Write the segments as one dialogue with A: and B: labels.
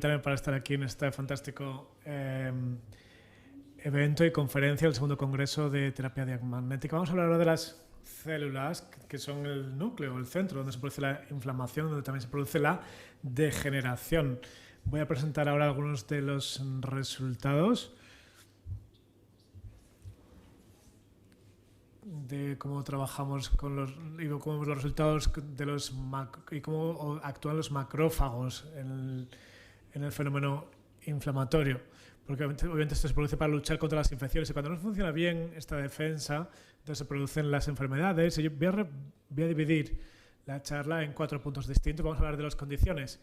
A: También para estar aquí en este fantástico evento y conferencia, el segundo congreso de terapia diamagnética. Vamos a hablar ahora de las células, que son el núcleo, el centro, donde se produce la inflamación, donde también se produce la degeneración. Voy a presentar ahora algunos de los resultados de cómo trabajamos con los resultados de y cómo actúan los macrófagos en el fenómeno inflamatorio, porque obviamente esto se produce para luchar contra las infecciones y cuando no funciona bien esta defensa, entonces se producen las enfermedades. Y yo voy a dividir la charla en 4 puntos distintos. Vamos a hablar de las condiciones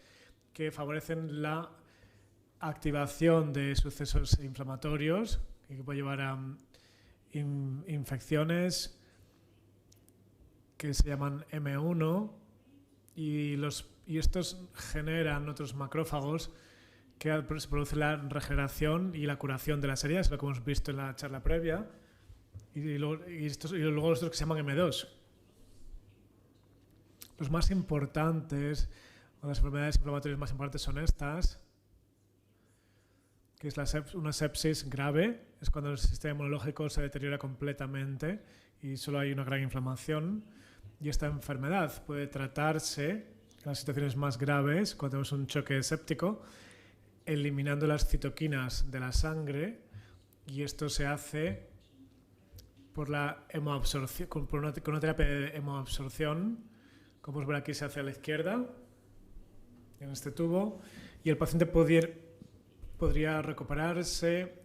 A: que favorecen la activación de sucesos inflamatorios que puede llevar a infecciones que se llaman M1 y estos generan otros macrófagos que se produce la regeneración y la curación de las heridas, lo que hemos visto en la charla previa, y luego los otros que se llaman M2. Los más importantes, o las enfermedades inflamatorias más importantes son estas, que es una sepsis grave, es cuando el sistema inmunológico se deteriora completamente y solo hay una gran inflamación. Y esta enfermedad puede tratarse en las situaciones más graves, cuando tenemos un choque séptico, eliminando las citoquinas de la sangre, y esto se hace por la hemoabsorción, con una terapia de hemoabsorción, como podemos ver aquí se hace a la izquierda, en este tubo, y el paciente podría recuperarse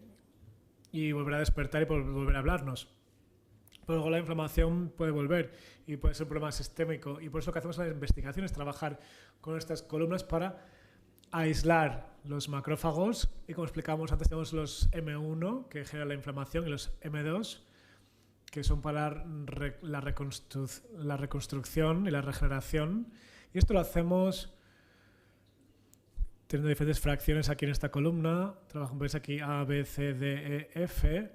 A: y volver a despertar y volver a hablarnos. Pero luego la inflamación puede volver y puede ser un problema sistémico, y por eso lo que hacemos en la investigación es trabajar con estas columnas para aislar los macrófagos, y como explicamos antes tenemos los M1 que generan la inflamación y los M2 que son para la reconstrucción y la regeneración, y esto lo hacemos teniendo diferentes fracciones aquí en esta columna. Veis aquí A, B, C, D, E, F,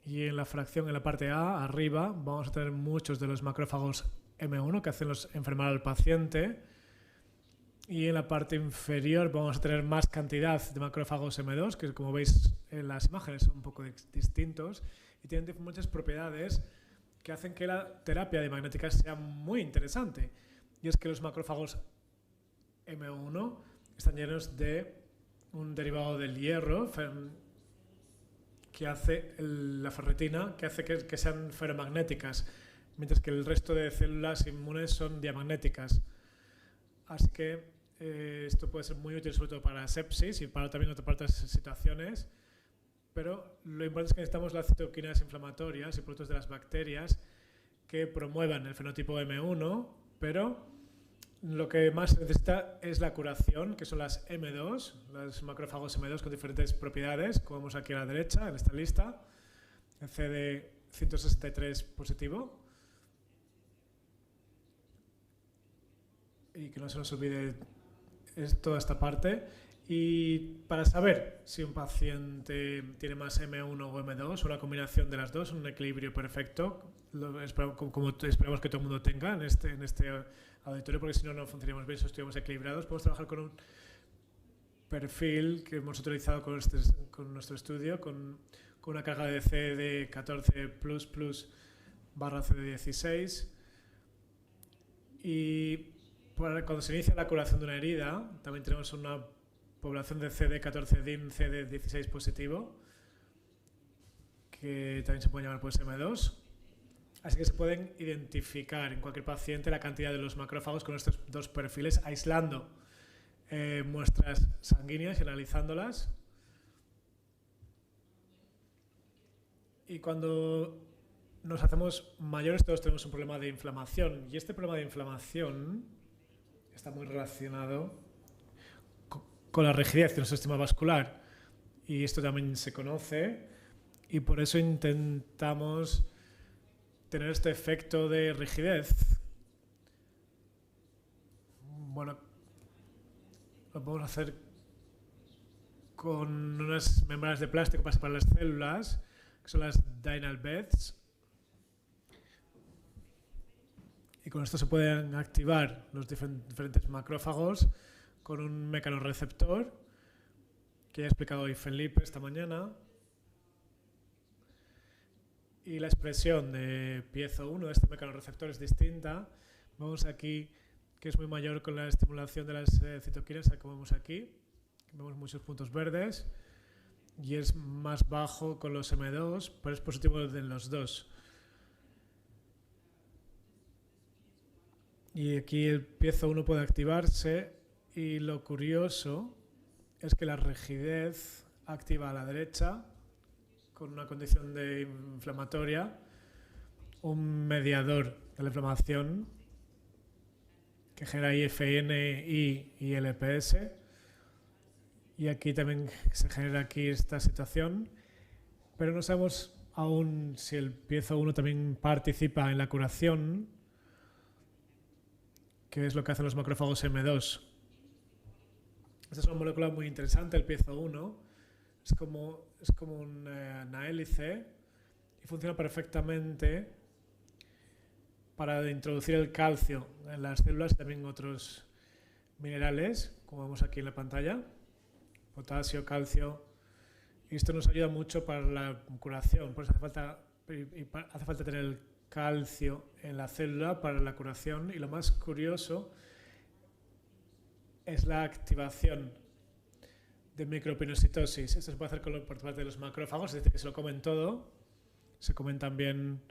A: y en la fracción, en la parte A, arriba, vamos a tener muchos de los macrófagos M1 que hacen enfermar al paciente, y en la parte inferior vamos a tener más cantidad de macrófagos M2, que como veis en las imágenes son un poco distintos y tienen muchas propiedades que hacen que la terapia diamagnética sea muy interesante. Y es que los macrófagos M1 están llenos de un derivado del hierro que hace la ferritina, que hace que sean ferromagnéticas, mientras que el resto de células inmunes son diamagnéticas. Así que esto puede ser muy útil sobre todo para sepsis y para otras situaciones, pero lo importante es que necesitamos las citoquinas inflamatorias y productos de las bacterias que promuevan el fenotipo M1, pero lo que más se necesita es la curación, que son las M2, los macrófagos M2 con diferentes propiedades, como vemos aquí a la derecha en esta lista, el CD163 positivo, y que no se nos olvide toda esta parte. Y para saber si un paciente tiene más M1 o M2, una combinación de las dos, un equilibrio perfecto, como esperamos que todo el mundo tenga en este auditorio, porque si no, no funcionaríamos bien si estuviéramos equilibrados. Podemos trabajar con un perfil que hemos utilizado con nuestro estudio, con una carga de CD14++ barra CD16, y cuando se inicia la curación de una herida, también tenemos una población de CD14-DIN, CD16 positivo, que también se puede llamar pues M2. Así que se pueden identificar en cualquier paciente la cantidad de los macrófagos con estos dos perfiles, aislando muestras sanguíneas y analizándolas. Y cuando nos hacemos mayores, todos tenemos un problema de inflamación. Y este problema de inflamación está muy relacionado con la rigidez de nuestro sistema vascular. Y esto también se conoce, y por eso intentamos tener este efecto de rigidez. Bueno, lo podemos hacer con unas membranas de plástico para separar las células, que son las Dynal beds. Y con esto se pueden activar los diferentes macrófagos con un mecanorreceptor que ya ha explicado hoy Felipe esta mañana. Y la expresión de piezo 1 de este mecanorreceptor es distinta. Vemos aquí que es muy mayor con la estimulación de las citoquinas, como vemos aquí. Vemos muchos puntos verdes. Y es más bajo con los M2, pero es positivo en los dos. Y aquí el piezo 1 puede activarse. Y lo curioso es que la rigidez activa a la derecha con una condición de inflamatoria, un mediador de la inflamación que genera IFN, y LPS. Y aquí también se genera aquí esta situación, pero no sabemos aún si el piezo 1 también participa en la curación, que es lo que hacen los macrófagos M2. Esta es una molécula muy interesante, el piezo 1. Es como una hélice y funciona perfectamente para introducir el calcio en las células y también otros minerales, como vemos aquí en la pantalla. Potasio, calcio. Y esto nos ayuda mucho para la curación. Por eso hace falta tener el calcio en la célula para la curación. Y lo más curioso es la activación de micropinocitosis. Esto se puede hacer por parte de los macrófagos, es decir, que se lo comen todo. Se comen también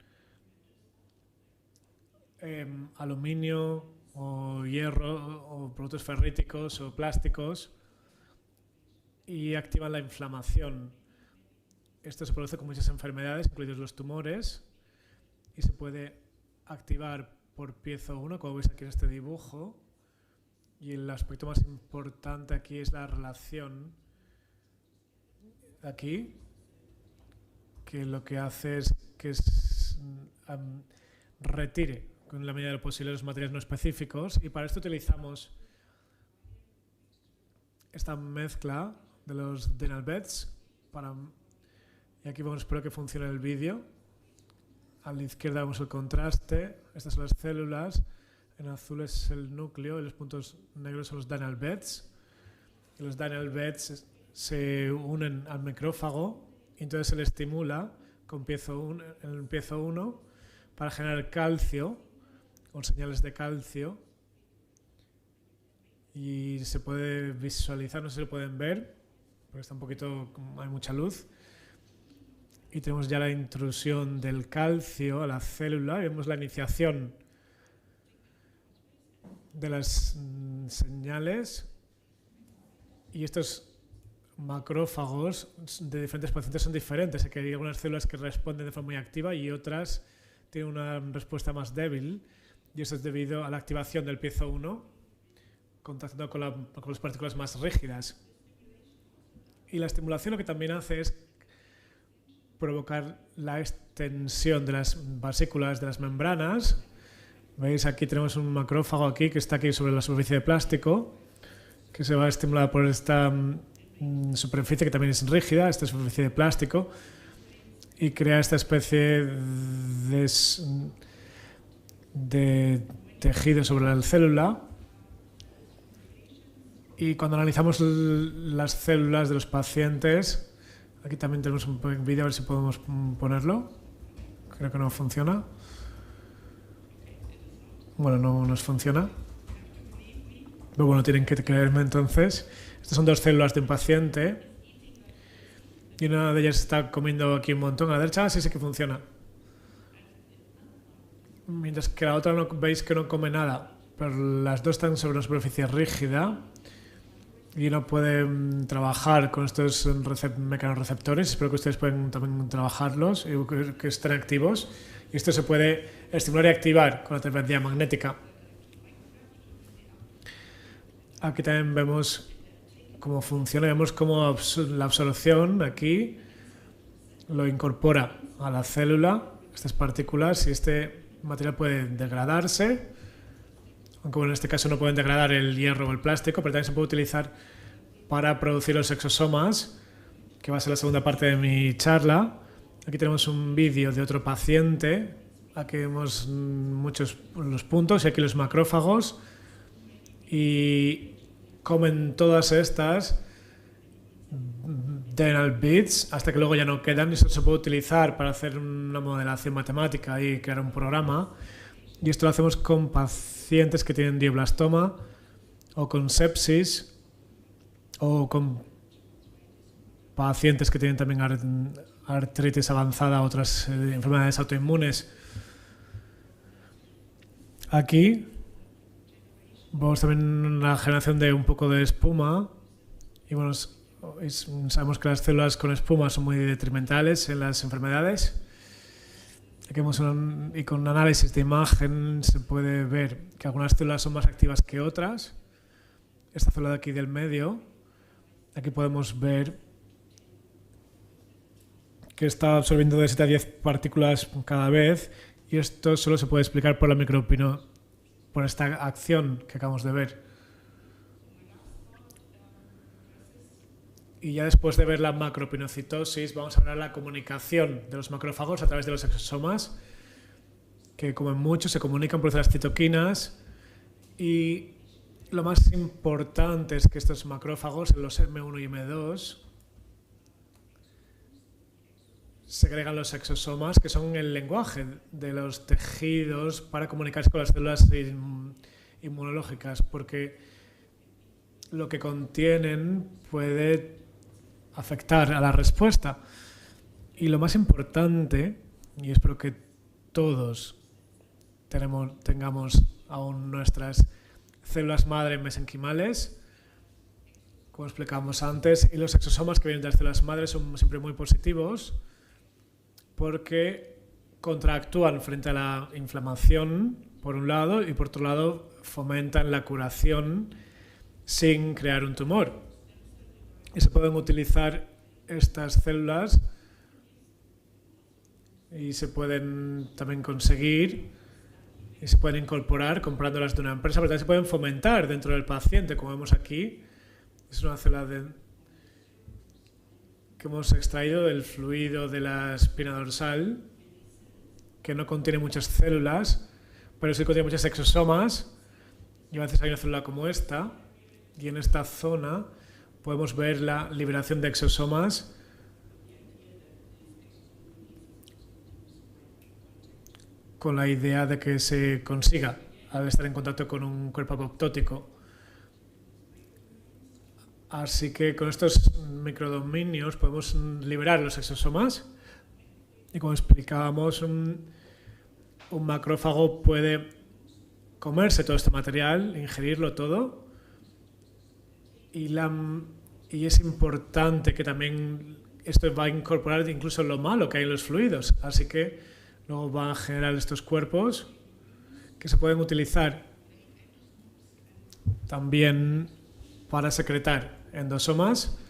A: aluminio o hierro o productos ferríticos o plásticos y activan la inflamación. Esto se produce con muchas enfermedades, incluidos los tumores, y se puede activar por piezo 1, como veis aquí en este dibujo. Y el aspecto más importante aquí es la relación aquí, que lo que hace es que retire con la medida de lo posible los materiales no específicos, y para esto utilizamos esta mezcla de los Denalbeds. Y aquí vamos, espero que funcione el vídeo. A la izquierda vemos el contraste, estas son las células. En azul es el núcleo y los puntos negros son los Denalbeds. Los Denalbeds se unen al macrófago y entonces se le estimula con el piezo 1 para generar calcio o señales de calcio. Y se puede visualizar, no sé si lo pueden ver, porque está un poquito, hay mucha luz. Y tenemos ya la intrusión del calcio a la célula y vemos la iniciación de las señales, y estos macrófagos de diferentes pacientes son diferentes. Hay algunas células que responden de forma muy activa y otras tienen una respuesta más débil, y eso es debido a la activación del piezo 1 contactando con las partículas más rígidas. Y la estimulación lo que también hace es provocar la extensión de las vesículas de las membranas. Veis, aquí tenemos un macrófago aquí que está aquí sobre la superficie de plástico, que se va a estimular por esta superficie que también es rígida, esta superficie de plástico, y crea esta especie de tejido sobre la célula. Y cuando analizamos las células de los pacientes, aquí también tenemos un vídeo, a ver si podemos ponerlo. Creo que no funciona. Bueno, no nos funciona. Pero bueno, tienen que creerme entonces. Estas son dos células de un paciente. Y una de ellas está comiendo aquí un montón. A la derecha sí que funciona. Mientras que la otra no, veis que no come nada. Pero las dos están sobre una superficie rígida. Y no pueden trabajar con estos mecanorreceptores. Espero que ustedes puedan también trabajarlos y que estén activos. Y esto se puede estimular y activar con la terapia magnética. Aquí también vemos cómo funciona. Vemos cómo la absorción aquí lo incorpora a la célula, estas partículas, y este material puede degradarse. Aunque bueno, en este caso no pueden degradar el hierro o el plástico, pero también se puede utilizar para producir los exosomas, que va a ser la segunda parte de mi charla. Aquí tenemos un vídeo de otro paciente. Aquí vemos muchos los puntos y aquí los macrófagos. Y comen todas estas denal bits hasta que luego ya no quedan, y eso se puede utilizar para hacer una modelación matemática y crear un programa. Y esto lo hacemos con pacientes que tienen glioblastoma o con sepsis o con pacientes que tienen también artritis avanzada o otras enfermedades autoinmunes. Aquí vemos también la generación de un poco de espuma y bueno, sabemos que las células con espuma son muy detrimentales en las enfermedades. Aquí vemos y con un análisis de imagen se puede ver que algunas células son más activas que otras. Esta célula de aquí del medio, aquí podemos ver que está absorbiendo de 7 a 10 partículas cada vez, y esto solo se puede explicar por la por esta acción que acabamos de ver. Y ya después de ver la macropinocitosis, vamos a ver la comunicación de los macrófagos a través de los exosomas, que como en muchos se comunican por las citoquinas. Y lo más importante es que estos macrófagos, en los M1 y M2, segregan los exosomas, que son el lenguaje de los tejidos para comunicarse con las células inmunológicas, porque lo que contienen puede afectar a la respuesta. Y lo más importante, y espero que todos tengamos aún nuestras células madre mesenquimales, como explicábamos antes, y los exosomas que vienen de las células madre son siempre muy positivos porque contraactúan frente a la inflamación por un lado y por otro lado fomentan la curación sin crear un tumor. Y se pueden utilizar estas células y se pueden también conseguir y se pueden incorporar comprándolas de una empresa, pero también se pueden fomentar dentro del paciente, como vemos aquí. Es una célula que hemos extraído del fluido de la espina dorsal, que no contiene muchas células, pero sí contiene muchos exosomas. Y a veces hay una célula como esta, y en esta zona podemos ver la liberación de exosomas con la idea de que se consiga al estar en contacto con un cuerpo apoptótico. Así que con estos microdominios podemos liberar los exosomas y, como explicábamos, un macrófago puede comerse todo este material, ingerirlo todo, y es importante que también esto va a incorporar incluso lo malo que hay en los fluidos, así que luego va a generar estos cuerpos que se pueden utilizar también para secretar endosomas.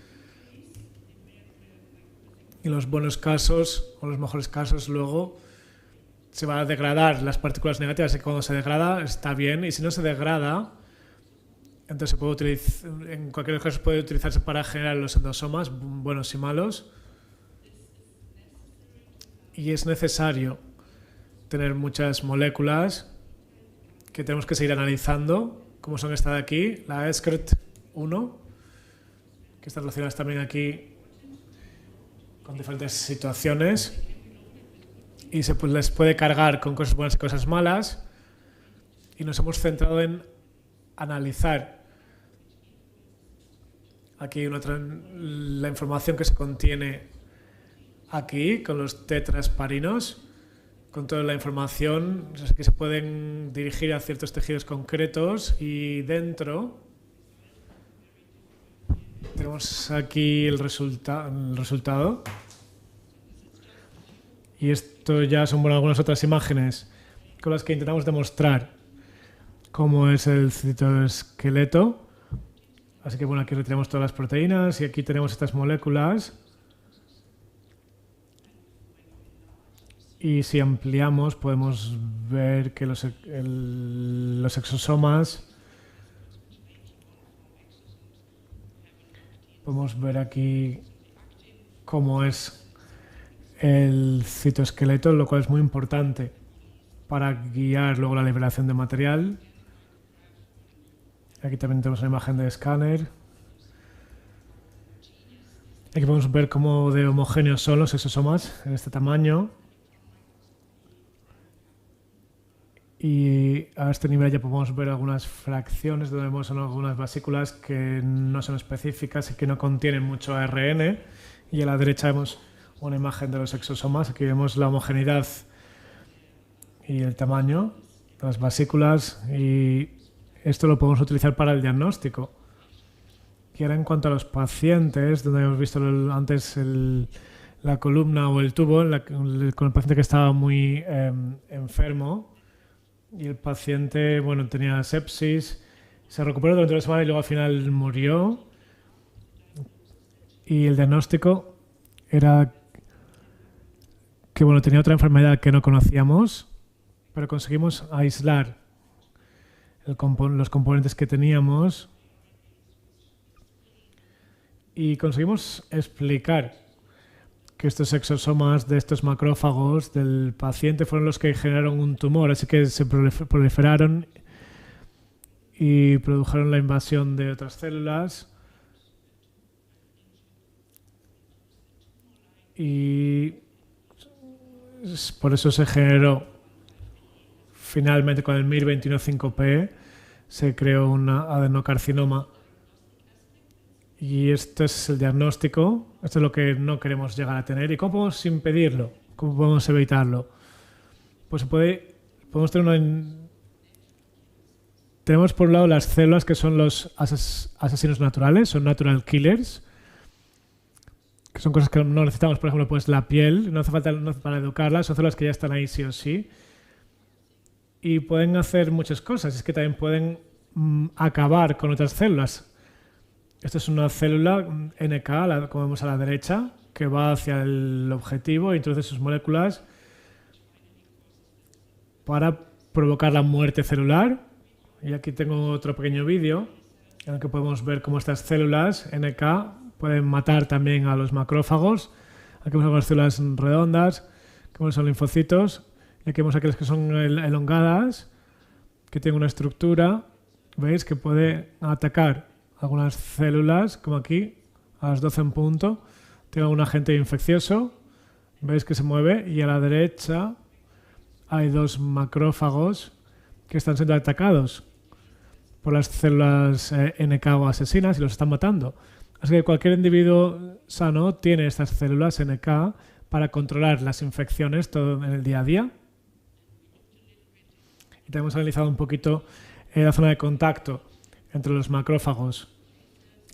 A: Y en los buenos casos o los mejores casos luego se va a degradar las partículas negativas, y cuando se degrada está bien, y si no se degrada, entonces se puede utilizar, en cualquier caso puede utilizarse para generar los endosomas buenos y malos. Y es necesario tener muchas moléculas que tenemos que seguir analizando, como son esta de aquí, la ESCRT1, que están relacionadas también aquí con diferentes situaciones, y les puede cargar con cosas buenas y cosas malas, y nos hemos centrado en analizar aquí la información que se contiene aquí con los tetrasparinos, con toda la información que se pueden dirigir a ciertos tejidos concretos, y dentro tenemos aquí el resultado. Y esto ya son algunas otras imágenes con las que intentamos demostrar cómo es el citoesqueleto. Así que bueno, aquí retiramos todas las proteínas y aquí tenemos estas moléculas. Y si ampliamos podemos ver que los exosomas, podemos ver aquí cómo es el citoesqueleto, lo cual es muy importante para guiar luego la liberación de material. Aquí también tenemos una imagen de escáner. Aquí podemos ver cómo de homogéneos son los exosomas en este tamaño. Y a este nivel ya podemos ver algunas fracciones donde vemos algunas vesículas que no son específicas y que no contienen mucho ARN. Y a la derecha vemos una imagen de los exosomas. Aquí vemos la homogeneidad y el tamaño de las vesículas, y esto lo podemos utilizar para el diagnóstico. Y ahora en cuanto a los pacientes, donde hemos visto antes la columna o el tubo con el paciente que estaba muy enfermo, y el paciente, bueno, tenía sepsis, se recuperó durante la semana y luego al final murió. Y el diagnóstico era que, bueno, tenía otra enfermedad que no conocíamos, pero conseguimos aislar los componentes que teníamos y conseguimos explicar que estos exosomas de estos macrófagos del paciente fueron los que generaron un tumor, así que se proliferaron y produjeron la invasión de otras células. Y por eso se generó, finalmente con el MIR215P, se creó un adenocarcinoma. Y este es el diagnóstico, esto es lo que no queremos llegar a tener. ¿Y cómo podemos impedirlo? ¿Cómo podemos evitarlo? Pues podemos tener tenemos por un lado las células que son los asesinos naturales, son natural killers, que son cosas que no necesitamos, por ejemplo, pues la piel, no hace falta para educarlas, son células que ya están ahí sí o sí. Y pueden hacer muchas cosas, es que también pueden acabar con otras células. Esta es una célula NK, como vemos a la derecha, que va hacia el objetivo e introduce sus moléculas para provocar la muerte celular. Y aquí tengo otro pequeño vídeo en el que podemos ver cómo estas células NK pueden matar también a los macrófagos. Aquí vemos algunas células redondas, que son linfocitos. Y aquí vemos aquellas que son elongadas, que tienen una estructura, ¿veis? Que puede atacar algunas células, como aquí, a las 12 en punto. Tiene un agente infeccioso, ¿veis que se mueve? Y a la derecha hay dos macrófagos que están siendo atacados por las células NK o asesinas y los están matando. Así que cualquier individuo sano tiene estas células NK para controlar las infecciones todo en el día a día. Y tenemos analizado un poquito la zona de contacto entre los macrófagos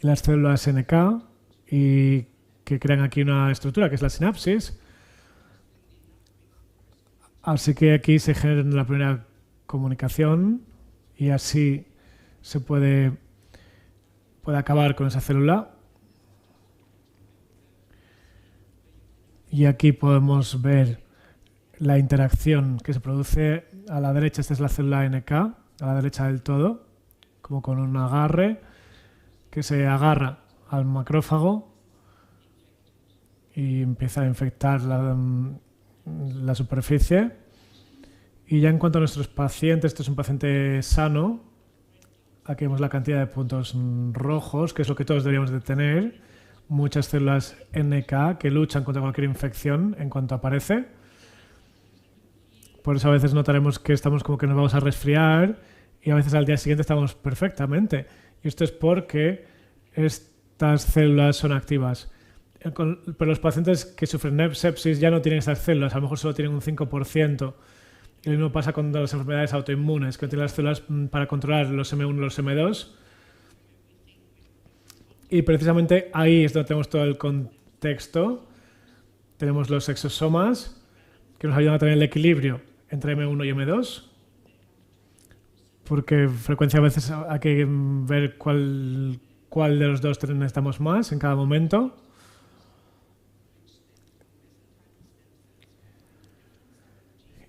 A: y las células NK, y que crean aquí una estructura que es la sinapsis. Así que aquí se genera la primera comunicación y así se puede acabar con esa célula. Y aquí podemos ver la interacción que se produce. A la derecha esta es la célula NK, a la derecha del todo, como con un agarre que se agarra al macrófago y empieza a infectar la superficie. Y ya en cuanto a nuestros pacientes, este es un paciente sano. Aquí vemos la cantidad de puntos rojos, que es lo que todos deberíamos de tener. Muchas células NK que luchan contra cualquier infección en cuanto aparece. Por eso a veces notaremos que estamos como que nos vamos a resfriar y a veces al día siguiente estamos perfectamente. Y esto es porque estas células son activas. Pero los pacientes que sufren sepsis ya no tienen estas células, a lo mejor solo tienen un 5%. Y lo mismo pasa con las enfermedades autoinmunes, que no tienen las células para controlar los M1 y los M2. Y precisamente ahí es donde tenemos todo el contexto. Tenemos los exosomas, que nos ayudan a tener el equilibrio entre M1 y M2. Porque frecuencia a veces hay que ver cuál de los dos necesitamos más en cada momento.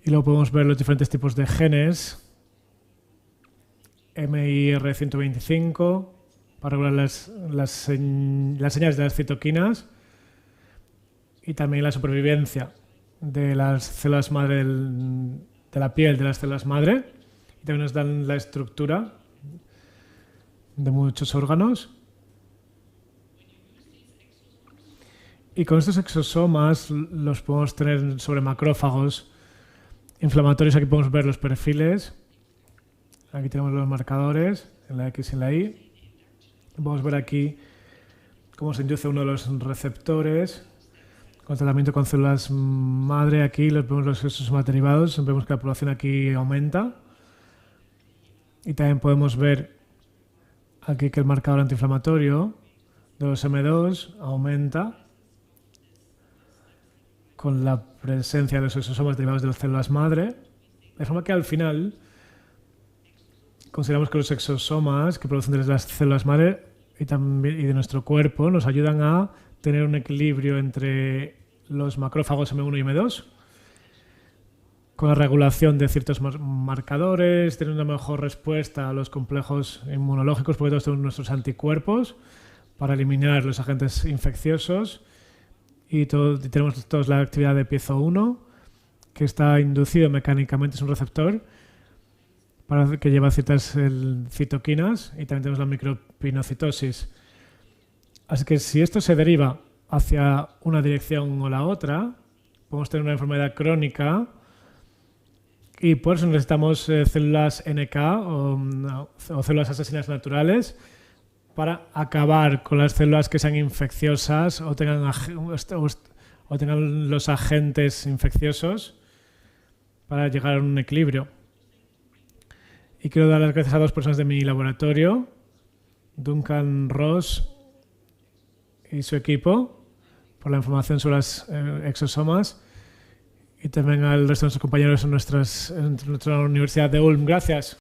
A: Y luego podemos ver los diferentes tipos de genes. MIR125 para regular las señales de las citoquinas y también la supervivencia de las células madre de la piel de las células madre. Y también nos dan la estructura de muchos órganos. Y con estos exosomas los podemos tener sobre macrófagos inflamatorios. Aquí podemos ver los perfiles. Aquí tenemos los marcadores en la X y en la Y. Podemos ver aquí cómo se induce uno de los receptores con tratamiento con células madre. Aquí vemos los exosomas derivados. Vemos que la población aquí aumenta. Y también podemos ver aquí que el marcador antiinflamatorio de los M2 aumenta con la presencia de los exosomas derivados de las células madre, de forma que al final consideramos que los exosomas que producen de las células madre y de nuestro cuerpo nos ayudan a tener un equilibrio entre los macrófagos M1 y M2, con la regulación de ciertos marcadores, tener una mejor respuesta a los complejos inmunológicos, porque todos tenemos nuestros anticuerpos para eliminar los agentes infecciosos. Y tenemos todos la actividad de piezo 1, que está inducido mecánicamente, es un receptor que lleva ciertas citoquinas, y también tenemos la micropinocitosis. Así que si esto se deriva hacia una dirección o la otra, podemos tener una enfermedad crónica, y por eso necesitamos células NK o células asesinas naturales, para acabar con las células que sean infecciosas o tengan los agentes infecciosos, para llegar a un equilibrio. Y quiero dar las gracias a 2 personas de mi laboratorio, Duncan Ross y su equipo, por la información sobre los exosomas, y también al resto de nuestros compañeros en nuestra Universidad de Ulm. Gracias.